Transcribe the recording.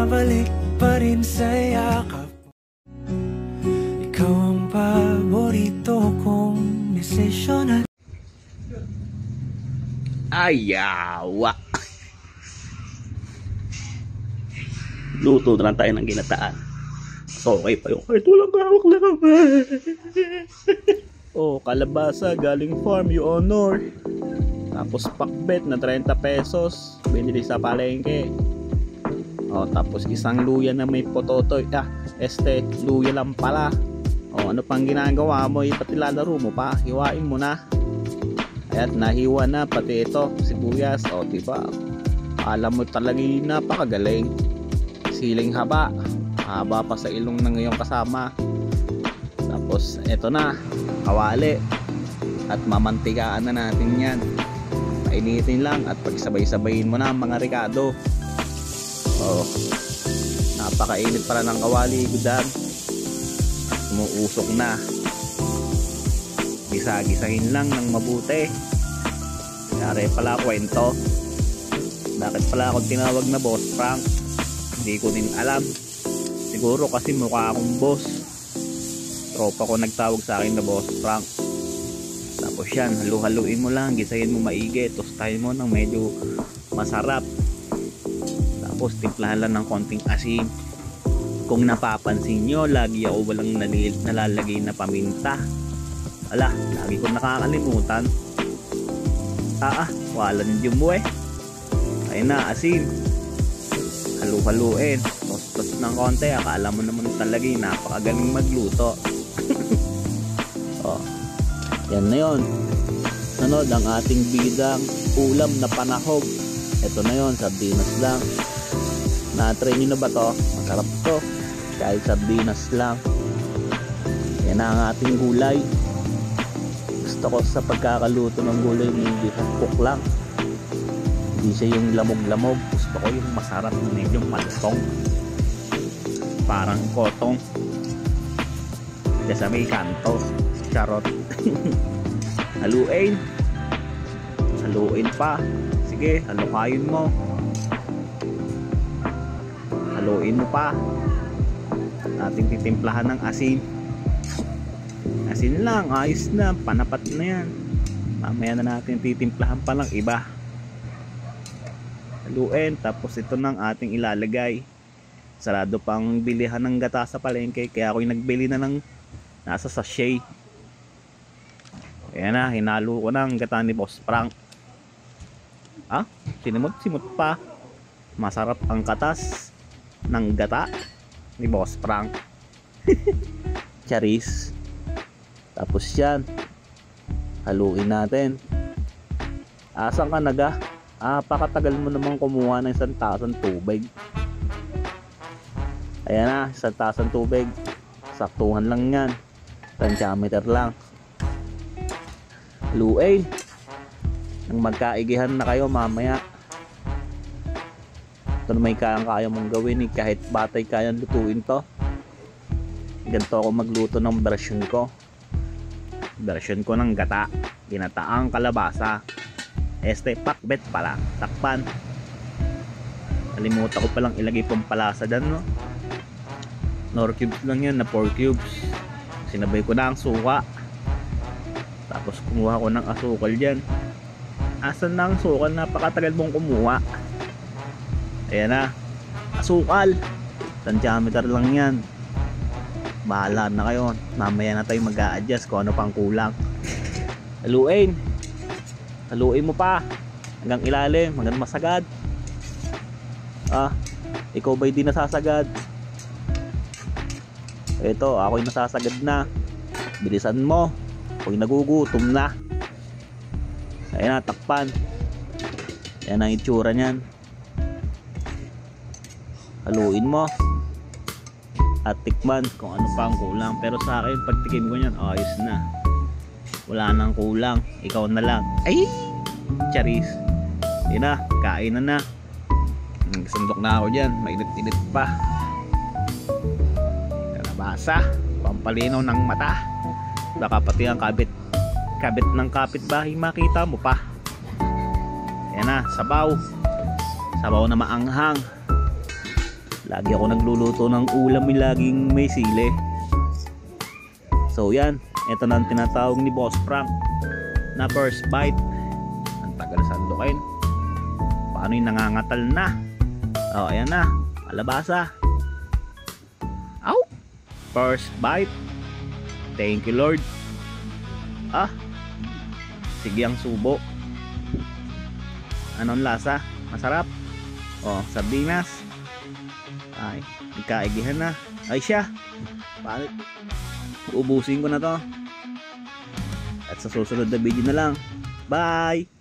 Babalik pa rin sa yakap. Ikaw ang paborito kong desisyon. Ayawa. Luto na lang tayo ng ginataan. So, okay pa yung kahit walang hawak na naman. Oh, kalabasa galing farm, you honor. Tapos pakbet na 30 pesos. Binili sa palengke. Oh, tapos isang luya na may pototoy. Luya lang pala. Oh, ano pang ginagawa mo? Pati lalaro mo pa. Hiwain mo na. At nahiwa na pati ito, sibuyas. O, diba? Alam mo talaga napakagaling. Siling haba. Haba pa sa ilong ng iyong kasama. Tapos, eto na. Kawali. At mamantikaan na natin yan. Painitin lang at pagsabay-sabayin mo na mga Ricardo. O, napakainit para ng kawali. Gudan. Umuusok na. Gisa-gisahin lang ng mabuti. Kaya pala kwento. Bakit pala ako tinawag na Boss Frank? Hindi ko din alam. Siguro kasi mukha akong boss. Tropa ko nagtawag sa akin na Boss Frank. Tapos yan, halu-haluin mo lang, gisahin mo maigi, tostahin mo ng medyo masarap. Tapos timplahan lang ng konting asin. Kung napapansin nyo, lagi ako walang nalalagay na paminta. Ala, lagi ko nakakalimutan. Walang jumbo eh. Ayun na, asin. Halu-haluin. Tostos ng konti. Akala mo naman talaga napakagaling magluto. Oh, yan na yun. Sunod ang ating bidang ulam na panahog. Ito na yun, sardinas lang. Na-try nyo na ba to? Masarap to. Kahit sardinas lang. Yan na ang ating gulay. Gusto ko sa pagkakaluto ng gulay hindi hukok lang, hindi siya yung lamog-lamog. Gusto ko yung masarap na medyo malutong, parang kotong kasi may kanto. Charot. Haluin pa, sige, halukayin mo, haluin mo pa. Ating titimplahan ng asin. Asin lang, ayos na, panapat na yan. Mamaya na natin titimplahan pa lang iba. Haluin, tapos ito nang ating ilalagay. Sarado pang bilihan ng gata sa palengke, kaya ako'y nagbili na ng nasa sachet. Ayan na, hinalo ko na ang gata ni Boss Frank. Sinimot pa. Masarap ang katas ng gata ni Boss Frank. Charis. Tapos yan, haluin natin. Asan ka naga? Pakatagal mo naman kumuha ng 1,000 tubig. Ayan na, 1,000 tubig. Saktuhan lang yan. 10 diameter lang. Haluin. Nang magkaigihan na kayo mamaya. Ito na may kaya mong gawin kahit batay kayang lutuin to. Ganito ako magluto ng version ko. Version ko ng gata, ginataang kalabasa. Pakbet pala, takpan. Nalimutan ko palang ilagay pampalasa dyan, no? Nor cubes lang yan na 4 cubes. Sinabay ko na ang suka. Tapos kumuha ko ng asukal dyan. Asan na ang asukal? Napakatagal mong kumuha. Ayan na, asukal. 1 diameter lang yan. Bahala na kayo. Mamaya na tayo mag-a-adjust kung ano pang kulang. Haluin. Haluin mo pa hanggang ilalim, hanggang masagad. Ikaw ba'y di nasasagad? Ito, ako'y nasasagad na. Bilisan mo. Ako'y nagugutom na. Ayan na, takpan. Ayan ang itsura niyan. Haluin mo at tikman kung ano pa ang kulang. Pero sa akin, pag tikim ko yan, ayos na. Wala nang kulang. Ikaw na lang. Ay! Charis. Yun na, kain na. Nagsandok na ako dyan. Mainit-init pa. Kalabasa. Pampalinaw ng mata. Baka pati ang kabit ng kapitbahay makita mo pa. Yan na, sabaw. Sabaw na maanghang. Lagi ako nagluluto ng ulam may laging may sili. So yan, ito na ang tinatawag ni Boss Frank na first bite. Ang tagal sandukin. Paano yung nangangatal na? Oh, ayan na, kalabasa. Ow! First bite. Thank you Lord. Sige ang subo. Anong lasa? Masarap. Oh, sardinas. Ay, nagkaigihan na. Ay siya. Paano? Uubusin ko na to. At sa susunod na video na lang. Bye!